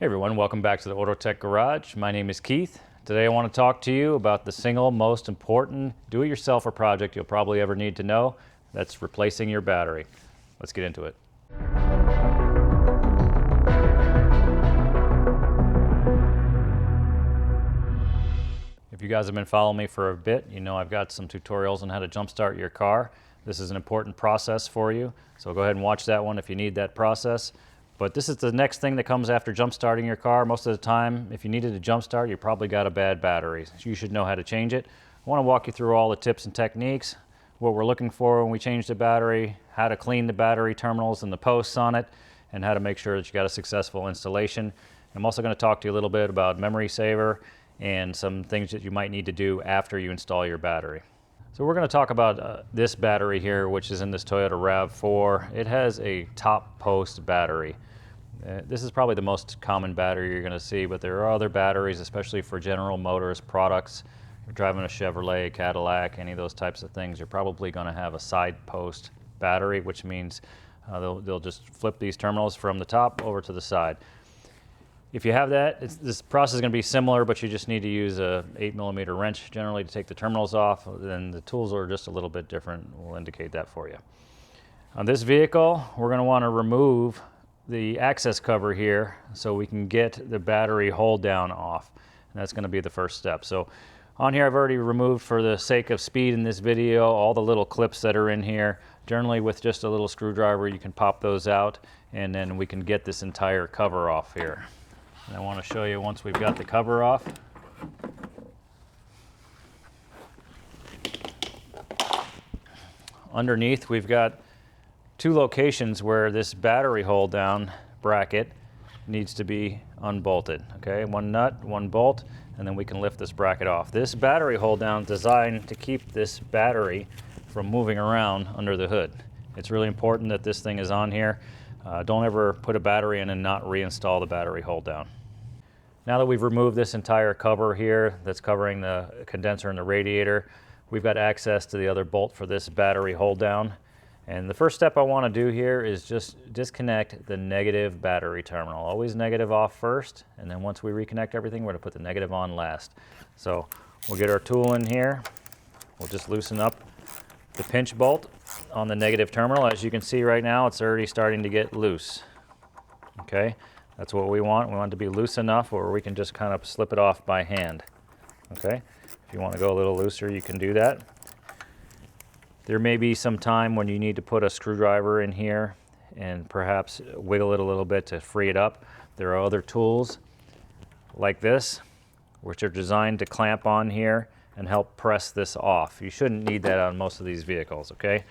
Hey everyone, welcome back to the Ortotech Garage. My name is Keith. Today I want to talk to you about the single most important do-it-yourselfer project you'll probably ever need to know. That's replacing your battery. Let's get into it. If you guys have been following me for a bit, you know I've got some tutorials on how to jumpstart your car. This is an important process for you, so go ahead and watch that one if you need that process. But this is the next thing that comes after jump starting your car. Most of the time, if you needed to jump start, you probably got a bad battery. You should know how to change it. I want to walk you through all the tips and techniques, what we're looking for when we change the battery, how to clean the battery terminals and the posts on it, and how to make sure that you got a successful installation. I'm also going to talk to you a little bit about memory saver and some things that you might need to do after you install your battery. So we're going to talk about this battery here, which is in this Toyota RAV4. It has a top post battery. This is probably the most common battery you're going to see, but there are other batteries, especially for General Motors products. If you're driving a Chevrolet, Cadillac, any of those types of things, you're probably going to have a side post battery, which means they'll just flip these terminals from the top over to the side. If you have that, this process is going to be similar, but you just need to use a 8mm wrench generally to take the terminals off. Then the tools are just a little bit different. We'll indicate that for you. On this vehicle, we're going to want to remove the access cover here so we can get the battery hold down off. And that's going to be the first step. So on here, I've already removed, for the sake of speed in this video, all the little clips that are in here. Generally, with just a little screwdriver, you can pop those out, and then we can get this entire cover off here. And I want to show you once we've got the cover off. Underneath, we've got two locations where this battery hold down bracket needs to be unbolted. Okay, one nut, one bolt, and then we can lift this bracket off. This battery hold down is designed to keep this battery from moving around under the hood. It's really important that this thing is on here. Don't ever put a battery in and not reinstall the battery hold down. Now that we've removed this entire cover here that's covering the condenser and the radiator, we've got access to the other bolt for this battery hold down. And the first step I want to do here is just disconnect the negative battery terminal. Always negative off first, and then once we reconnect everything, we're going to put the negative on last. So we'll get our tool in here. We'll just loosen up the pinch bolt on the negative terminal. As you can see right now, it's already starting to get loose. Okay, that's what we want. We want it to be loose enough where we can just kind of slip it off by hand. Okay, if you want to go a little looser, you can do that. There may be some time when you need to put a screwdriver in here and perhaps wiggle it a little bit to free it up. There are other tools like this, which are designed to clamp on here and help press this off. You shouldn't need that on most of these vehicles, okay?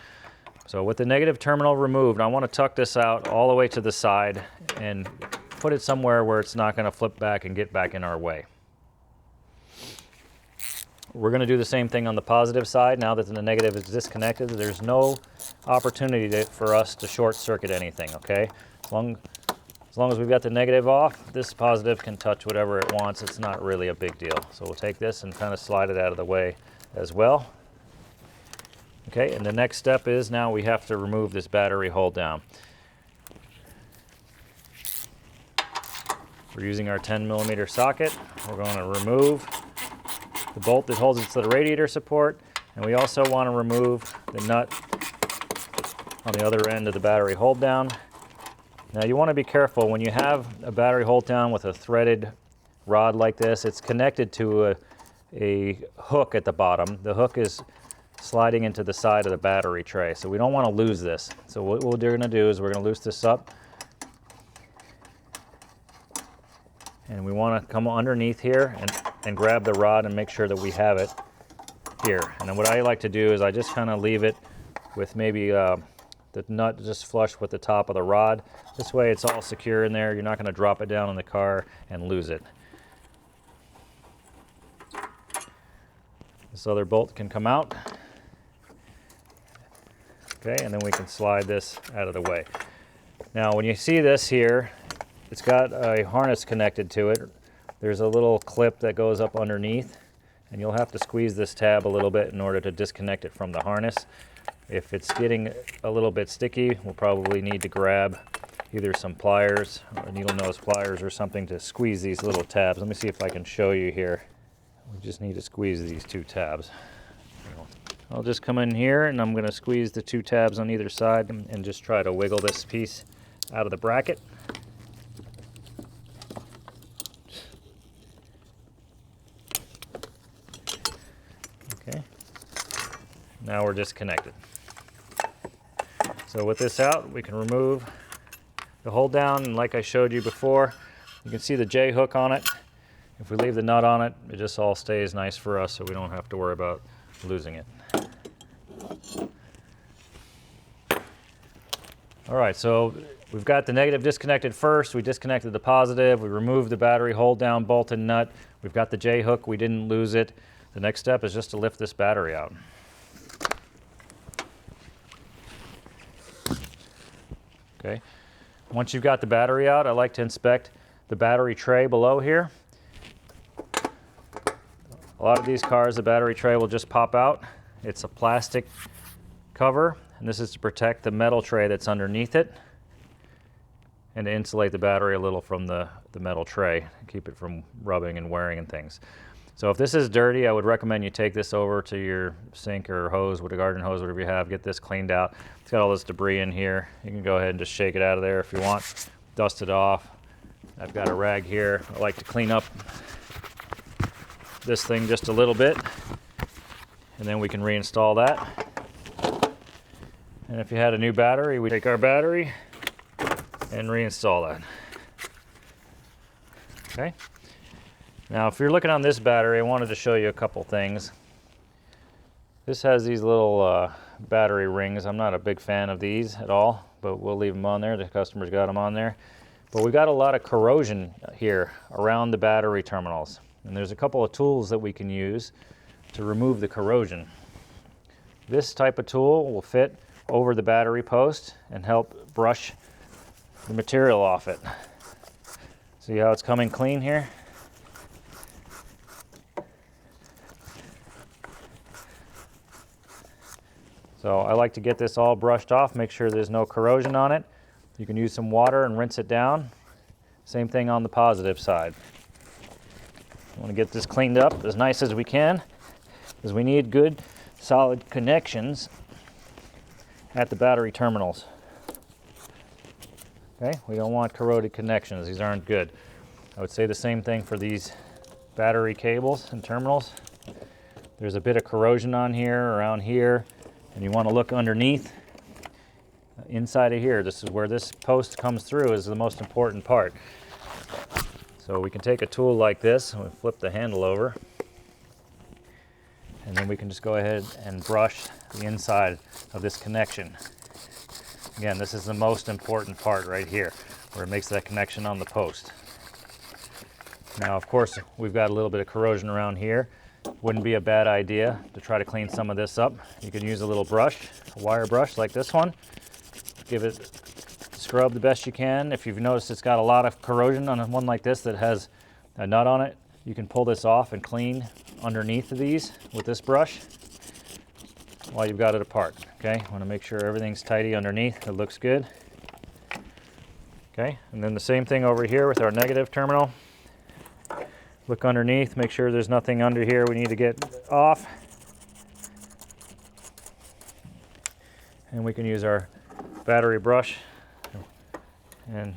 So with the negative terminal removed, I want to tuck this out all the way to the side and put it somewhere where it's not going to flip back and get back in our way. We're going to do the same thing on the positive side. Now that the negative is disconnected, there's no opportunity for us to short circuit anything, okay? As long as we've got the negative off, this positive can touch whatever it wants. It's not really a big deal. So we'll take this and kind of slide it out of the way as well. Okay, and the next step is now we have to remove this battery hold down. We're using our 10mm socket. We're going to remove the bolt that holds it to the radiator support, and we also want to remove the nut on the other end of the battery hold down. Now you want to be careful when you have a battery hold down with a threaded rod like this. It's connected to a hook at the bottom. The hook is sliding into the side of the battery tray, so we don't want to lose this. So what we're going to do is we're going to loose this up, and we want to come underneath here and grab the rod and make sure that we have it here. And then what I like to do is I just kind of leave it with maybe the nut just flush with the top of the rod. This way it's all secure in there. You're not going to drop it down in the car and lose it. This other bolt can come out. Okay, and then we can slide this out of the way. Now when you see this here, it's got a harness connected to it. There's a little clip that goes up underneath, and you'll have to squeeze this tab a little bit in order to disconnect it from the harness. If it's getting a little bit sticky, we'll probably need to grab either some pliers or needle nose pliers or something to squeeze these little tabs. Let me see if I can show you here. We just need to squeeze these 2 tabs. I'll just come in here and I'm going to squeeze the 2 tabs on either side and just try to wiggle this piece out of the bracket. Okay, now we're disconnected. So with this out, we can remove the hold down, and like I showed you before, you can see the J hook on it. If we leave the nut on it, it just all stays nice for us, so we don't have to worry about losing it. All right, so we've got the negative disconnected first. We disconnected the positive. We removed the battery hold down bolt and nut. We've got the J hook. We didn't lose it. The next step is just to lift this battery out. Okay. Once you've got the battery out, I like to inspect the battery tray below here. A lot of these cars, the battery tray will just pop out. It's a plastic cover, and this is to protect the metal tray that's underneath it and to insulate the battery a little from the metal tray, keep it from rubbing and wearing and things. So if this is dirty, I would recommend you take this over to your sink or hose, with a garden hose, whatever you have, get this cleaned out. It's got all this debris in here. You can go ahead and just shake it out of there if you want, dust it off. I've got a rag here. I like to clean up this thing just a little bit, and then we can reinstall that. And if you had a new battery, we take our battery and reinstall that. Okay. Now, if you're looking on this battery, I wanted to show you a couple things. This has these little battery rings. I'm not a big fan of these at all, but we'll leave them on there. The customer's got them on there. But we got a lot of corrosion here around the battery terminals. And there's a couple of tools that we can use to remove the corrosion. This type of tool will fit over the battery post and help brush the material off it. See how it's coming clean here? So I like to get this all brushed off, make sure there's no corrosion on it. You can use some water and rinse it down. Same thing on the positive side. I want to get this cleaned up as nice as we can, because we need good, solid connections at the battery terminals. Okay, we don't want corroded connections. These aren't good. I would say the same thing for these battery cables and terminals. There's a bit of corrosion on here, around here, and you want to look underneath. Inside of here, this is where this post comes through, is the most important part. So we can take a tool like this and we flip the handle over, and then we can just go ahead and brush the inside of this connection. Again, this is the most important part right here, where it makes that connection on the post. Now, of course, we've got a little bit of corrosion around here. Wouldn't be a bad idea to try to clean some of this up. You can use a little brush, a wire brush like this one. Give it scrub the best you can. If you've noticed it's got a lot of corrosion on one like this that has a nut on it, you can pull this off and clean underneath of these with this brush while you've got it apart. Okay, want to make sure everything's tidy underneath, it looks good. Okay, and then the same thing over here with our negative terminal. Look underneath, make sure there's nothing under here we need to get off. And we can use our battery brush and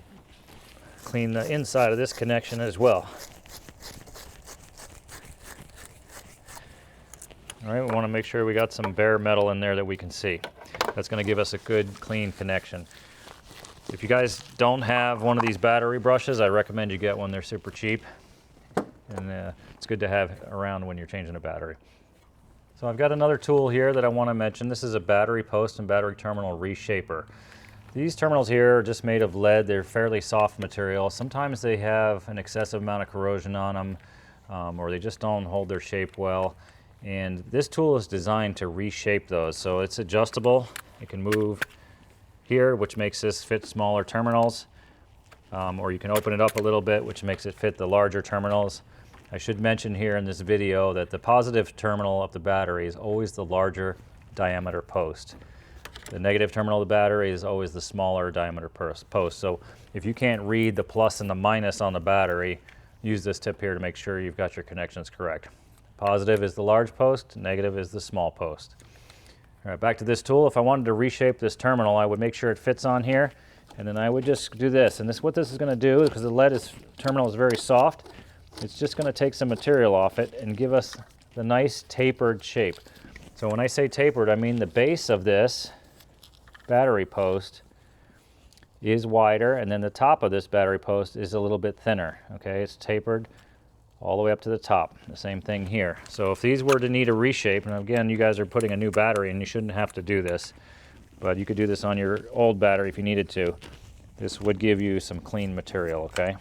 clean the inside of this connection as well. All right, we want to make sure we got some bare metal in there that we can see. That's going to give us a good, clean connection. If you guys don't have one of these battery brushes, I recommend you get one. They're super cheap, and it's good to have around when you're changing a battery. So I've got another tool here that I want to mention. This is a battery post and battery terminal reshaper. These terminals here are just made of lead. They're fairly soft material. Sometimes they have an excessive amount of corrosion on them, or they just don't hold their shape well. And this tool is designed to reshape those. So it's adjustable. It can move here, which makes this fit smaller terminals. Or you can open it up a little bit, which makes it fit the larger terminals. I should mention here in this video that the positive terminal of the battery is always the larger diameter post. The negative terminal of the battery is always the smaller diameter post. So if you can't read the plus and the minus on the battery, use this tip here to make sure you've got your connections correct. Positive is the large post, negative is the small post. All right, back to this tool. If I wanted to reshape this terminal, I would make sure it fits on here, and then I would just do this. And what this is going to do, because the lead terminal is very soft, it's just going to take some material off it and give us the nice tapered shape. So when I say tapered, I mean the base of this battery post is wider, and then the top of this battery post is a little bit thinner. Okay, it's tapered all the way up to the top. The same thing here. So if these were to need a reshape, and again, you guys are putting a new battery and you shouldn't have to do this, but you could do this on your old battery if you needed to. This would give you some clean material, okay?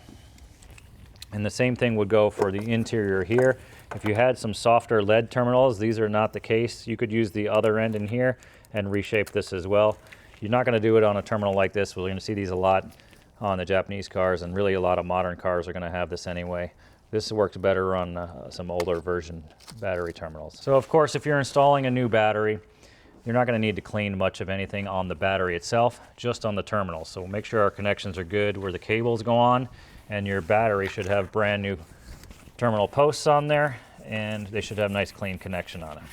And the same thing would go for the interior here. If you had some softer lead terminals, these are not the case. You could use the other end in here and reshape this as well. You're not going to do it on a terminal like this. We're going to see these a lot on the Japanese cars, and really a lot of modern cars are going to have this anyway. This works better on some older version battery terminals. So of course, if you're installing a new battery, you're not going to need to clean much of anything on the battery itself, just on the terminal. So make sure our connections are good where the cables go on, and your battery should have brand new terminal posts on there, and they should have nice clean connection on it.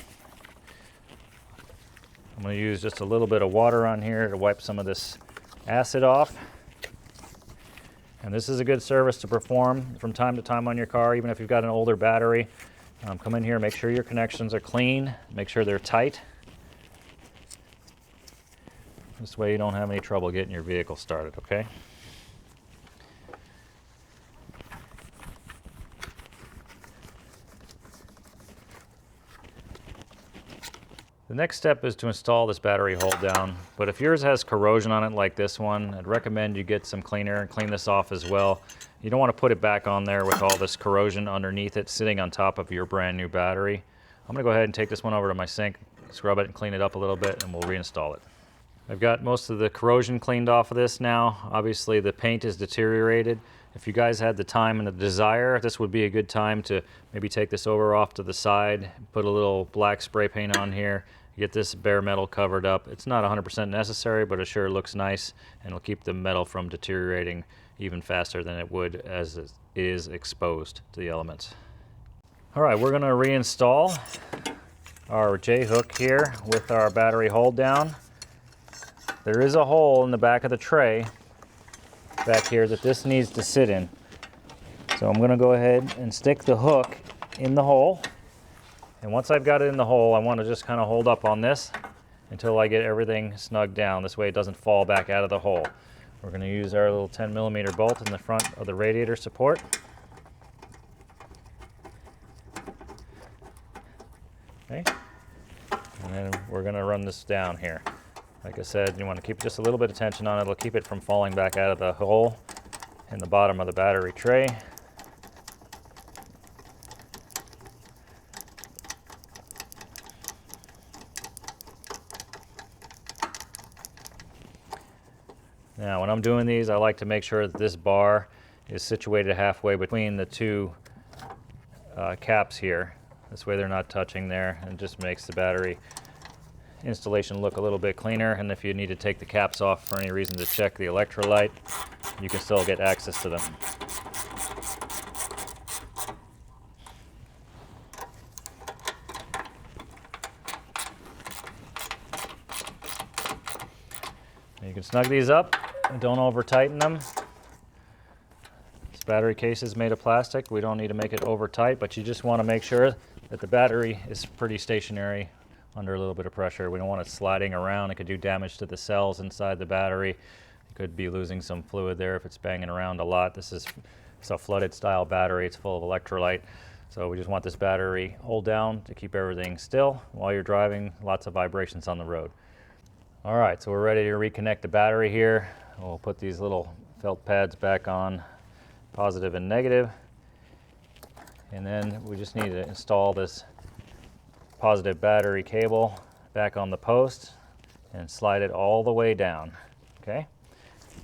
I'm going to use just a little bit of water on here to wipe some of this acid off. And this is a good service to perform from time to time on your car, even if you've got an older battery. Come in here, make sure your connections are clean, make sure they're tight. This way you don't have any trouble getting your vehicle started, okay? The next step is to install this battery hold down, but if yours has corrosion on it like this one, I'd recommend you get some cleaner and clean this off as well. You don't want to put it back on there with all this corrosion underneath it sitting on top of your brand new battery. I'm going to go ahead and take this one over to my sink, scrub it and clean it up a little bit, and we'll reinstall it. I've got most of the corrosion cleaned off of this now. Obviously the paint is deteriorated. If you guys had the time and the desire, this would be a good time to maybe take this over off to the side, put a little black spray paint on here, get this bare metal covered up. It's not 100% necessary, but it sure looks nice, and it'll keep the metal from deteriorating even faster than it would as it is exposed to the elements. All right, we're gonna reinstall our J-hook here with our battery hold down. There is a hole in the back of the tray back here that this needs to sit in. So I'm gonna go ahead and stick the hook in the hole. And once I've got it in the hole, I want to just kind of hold up on this until I get everything snugged down. This way it doesn't fall back out of the hole. We're going to use our little 10mm bolt in the front of the radiator support. Okay. And then we're going to run this down here. Like I said, you want to keep just a little bit of tension on it. It'll keep it from falling back out of the hole in the bottom of the battery tray. Now, when I'm doing these, I like to make sure that this bar is situated halfway between the two caps here. This way they're not touching there, and it just makes the battery installation look a little bit cleaner. And if you need to take the caps off for any reason to check the electrolyte, you can still get access to them. You can snug these up and don't over tighten them. This battery case is made of plastic. We don't need to make it over tight, but you just want to make sure that the battery is pretty stationary under a little bit of pressure. We don't want it sliding around. It could do damage to the cells inside the battery. You could be losing some fluid there if it's banging around a lot. This is a flooded style battery. It's full of electrolyte. So we just want this battery hold down to keep everything still while you're driving. Lots of vibrations on the road. All right, so we're ready to reconnect the battery here. We'll put these little felt pads back on, positive and negative. And then we just need to install this positive battery cable back on the post and slide it all the way down, okay?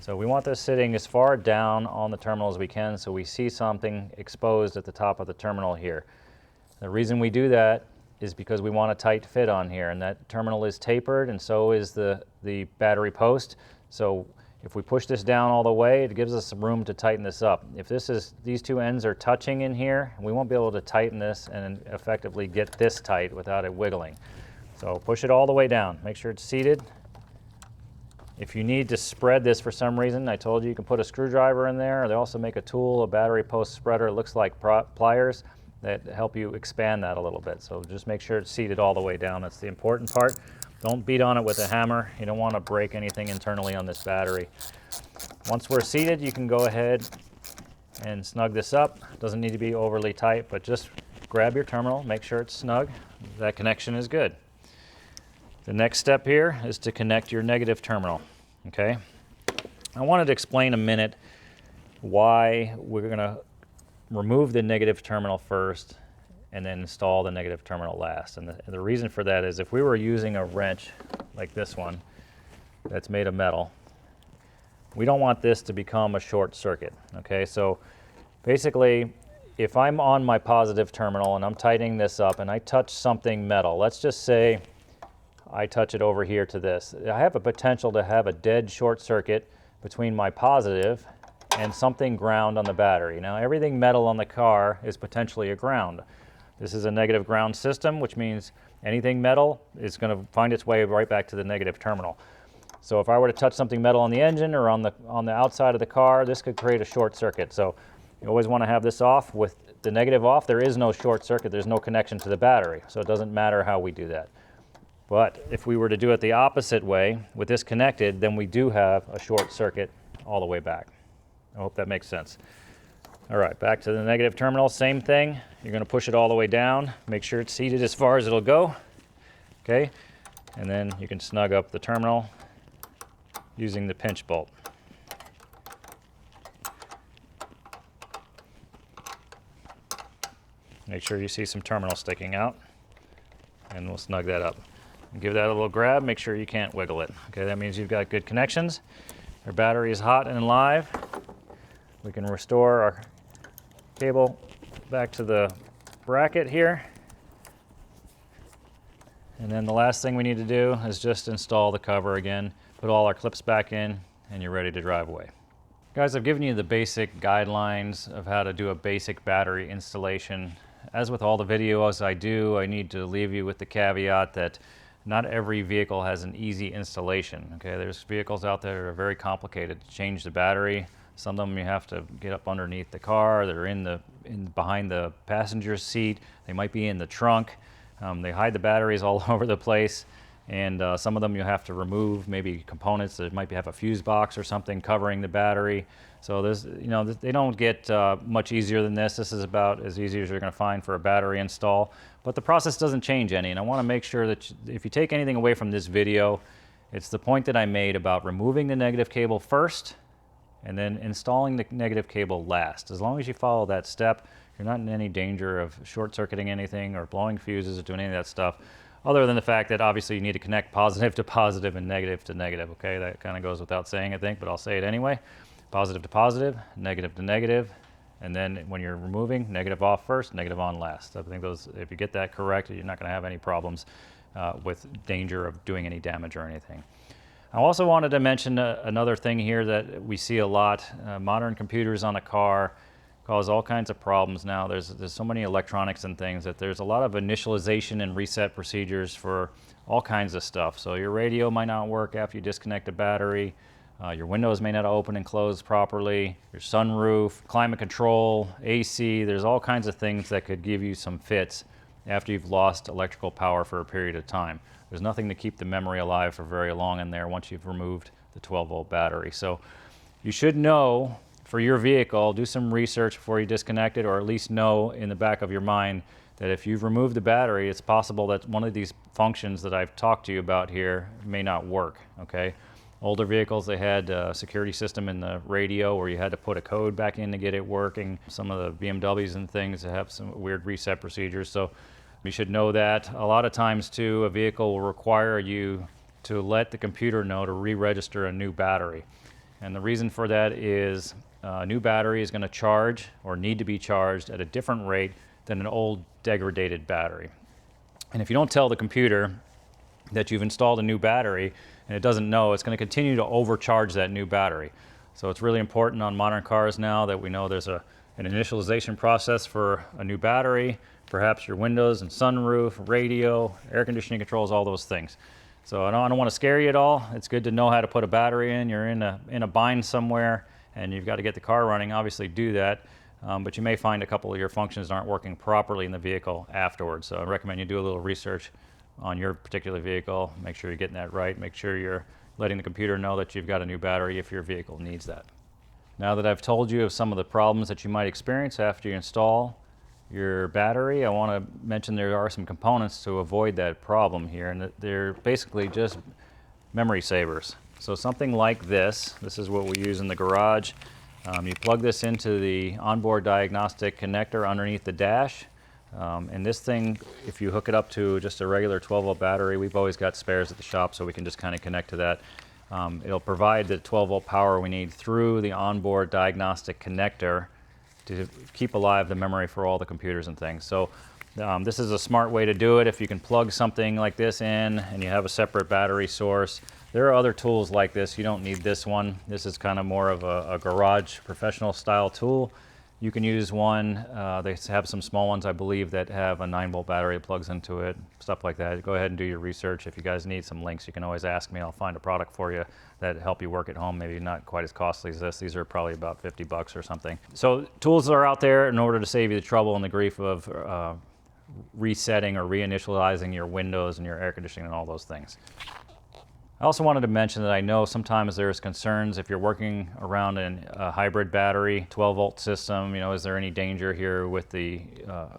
So we want this sitting as far down on the terminal as we can so we see something exposed at the top of the terminal here. The reason we do that is because we want a tight fit on here, and that terminal is tapered, and so is the battery post. So if we push this down all the way, it gives us some room to tighten this up. If these two ends are touching in here, we won't be able to tighten this and effectively get this tight without it wiggling. So push it all the way down. Make sure it's seated. If you need to spread this for some reason, I told you you can put a screwdriver in there. They also make a tool, a battery post spreader. It looks like pliers that help you expand that a little bit. So just make sure it's seated all the way down. That's the important part. Don't beat on it with a hammer. You don't want to break anything internally on this battery. Once we're seated, you can go ahead and snug this up. Doesn't need to be overly tight, but just grab your terminal, make sure it's snug. That connection is good. The next step here is to connect your negative terminal, okay? I wanted to explain a minute why we're gonna remove the negative terminal first and then install the negative terminal last. And the reason for that is if we were using a wrench like this one that's made of metal, we don't want this to become a short circuit, okay? So basically, if I'm on my positive terminal and I'm tightening this up and I touch something metal, let's just say I touch it over here to this, I have a potential to have a dead short circuit between my positive and something ground on the battery. Now, everything metal on the car is potentially a ground. This is a negative ground system, which means anything metal is going to find its way right back to the negative terminal. So if I were to touch something metal on the engine or on the outside of the car, this could create a short circuit. So you always want to have this off. With the negative off, there is no short circuit. There's no connection to the battery. So it doesn't matter how we do that. But if we were to do it the opposite way, with this connected, then we do have a short circuit all the way back. I hope that makes sense. All right, back to the negative terminal, same thing. You're going to push it all the way down. Make sure it's seated as far as it'll go. Okay, and then you can snug up the terminal using the pinch bolt. Make sure you see some terminal sticking out, and we'll snug that up. Give that a little grab, make sure you can't wiggle it. Okay, that means you've got good connections. Our battery is hot and live. We can restore our cable back to the bracket here. And then the last thing we need to do is just install the cover again, put all our clips back in, and you're ready to drive away. Guys, I've given you the basic guidelines of how to do a basic battery installation. As with all the videos I do, I need to leave you with the caveat that not every vehicle has an easy installation. Okay, there's vehicles out there that are very complicated to change the battery. Some of them you have to get up underneath the car. They're behind the passenger seat. They might be in the trunk. They hide the batteries all over the place. And some of them you have to remove, maybe components that might have a fuse box or something covering the battery. So there's, they don't get much easier than this. This is about as easy as you're going to find for a battery install. But the process doesn't change any. And I want to make sure that if you take anything away from this video, it's the point that I made about removing the negative cable first and then installing the negative cable last. As long as you follow that step, you're not in any danger of short-circuiting anything or blowing fuses or doing any of that stuff, other than the fact that obviously you need to connect positive to positive and negative to negative, okay? That kind of goes without saying, I think, but I'll say it anyway. Positive to positive, negative to negative, and then when you're removing, negative off first, negative on last. I think those, if you get that correct, you're not going to have any problems with danger of doing any damage or anything. I also wanted to mention another thing here that we see a lot. Modern computers on a car cause all kinds of problems now. There's so many electronics and things that there's a lot of initialization and reset procedures for all kinds of stuff. So your radio might not work after you disconnect a battery. Your windows may not open and close properly. Your sunroof, climate control, AC, there's all kinds of things that could give you some fits after you've lost electrical power for a period of time. There's nothing to keep the memory alive for very long in there once you've removed the 12-volt battery. So you should know for your vehicle, do some research before you disconnect it, or at least know in the back of your mind that if you've removed the battery, it's possible that one of these functions that I've talked to you about here may not work, okay? Older vehicles, they had a security system in the radio where you had to put a code back in to get it working. Some of the BMWs and things have some weird reset procedures, so you should know that. A lot of times too, a vehicle will require you to let the computer know to re-register a new battery. And the reason for that is a new battery is going to charge or need to be charged at a different rate than an old degraded battery. And if you don't tell the computer that you've installed a new battery and it doesn't know, it's going to continue to overcharge that new battery. So it's really important on modern cars now that we know there's an initialization process for a new battery, perhaps your windows and sunroof, radio, air conditioning controls, all those things. So I don't want to scare you at all. It's good to know how to put a battery in. You're in a bind somewhere and you've got to get the car running. Obviously do that, but you may find a couple of your functions aren't working properly in the vehicle afterwards. So I recommend you do a little research on your particular vehicle. Make sure you're getting that right. Make sure you're letting the computer know that you've got a new battery if your vehicle needs that. Now that I've told you of some of the problems that you might experience after you install your battery, I want to mention there are some components to avoid that problem here, and they're basically just memory savers. So something like this is what we use in the garage. You plug this into the onboard diagnostic connector underneath the dash. And this thing, if you hook it up to just a regular 12-volt battery, we've always got spares at the shop, so we can just kind of connect to that. It'll provide the 12-volt power we need through the onboard diagnostic connector to keep alive the memory for all the computers and things. So this is a smart way to do it. If you can plug something like this in and you have a separate battery source, there are other tools like this. You don't need this one. This is kind of more of a garage professional style tool. You can use one. They have some small ones, I believe, that have a 9-volt battery that plugs into it, stuff like that. Go ahead and do your research. If you guys need some links, you can always ask me. I'll find a product for you that help you work at home. Maybe not quite as costly as this. These are probably about 50 bucks or something. So tools are out there in order to save you the trouble and the grief of resetting or reinitializing your windows and your air conditioning and all those things. I also wanted to mention that I know sometimes there's concerns if you're working around a hybrid battery, 12-volt system, is there any danger here with the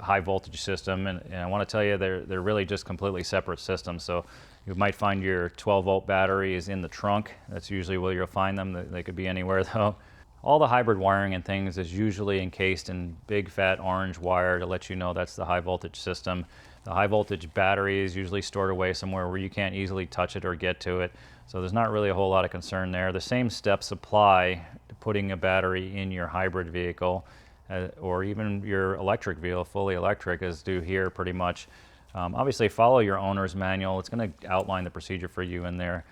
high voltage system? And I want to tell you they're really just completely separate systems. So you might find your 12-volt battery is in the trunk. That's usually where you'll find them. They could be anywhere though. All the hybrid wiring and things is usually encased in big fat orange wire to let you know that's the high voltage system. The high voltage battery is usually stored away somewhere where you can't easily touch it or get to it. So there's not really a whole lot of concern there. The same steps apply to putting a battery in your hybrid vehicle or even your electric vehicle, fully electric, as do here pretty much. Obviously follow your owner's manual. It's going to outline the procedure for you in there.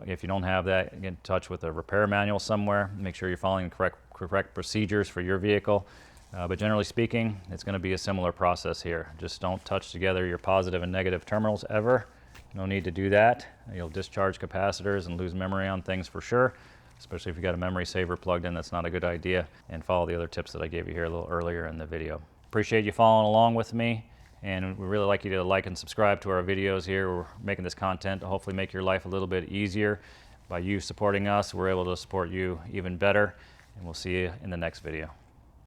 If you don't have that, get in touch with a repair manual somewhere. Make sure you're following the correct procedures for your vehicle. But generally speaking, it's going to be a similar process here. Just don't touch together your positive and negative terminals ever. No need to do that. You'll discharge capacitors and lose memory on things for sure, especially if you've got a memory saver plugged in. That's not a good idea. And follow the other tips that I gave you here a little earlier in the video. Appreciate you following along with me, and we really like you to like and subscribe to our videos here. We're making this content to hopefully make your life a little bit easier. By you supporting us, we're able to support you even better, and we'll see you in the next video.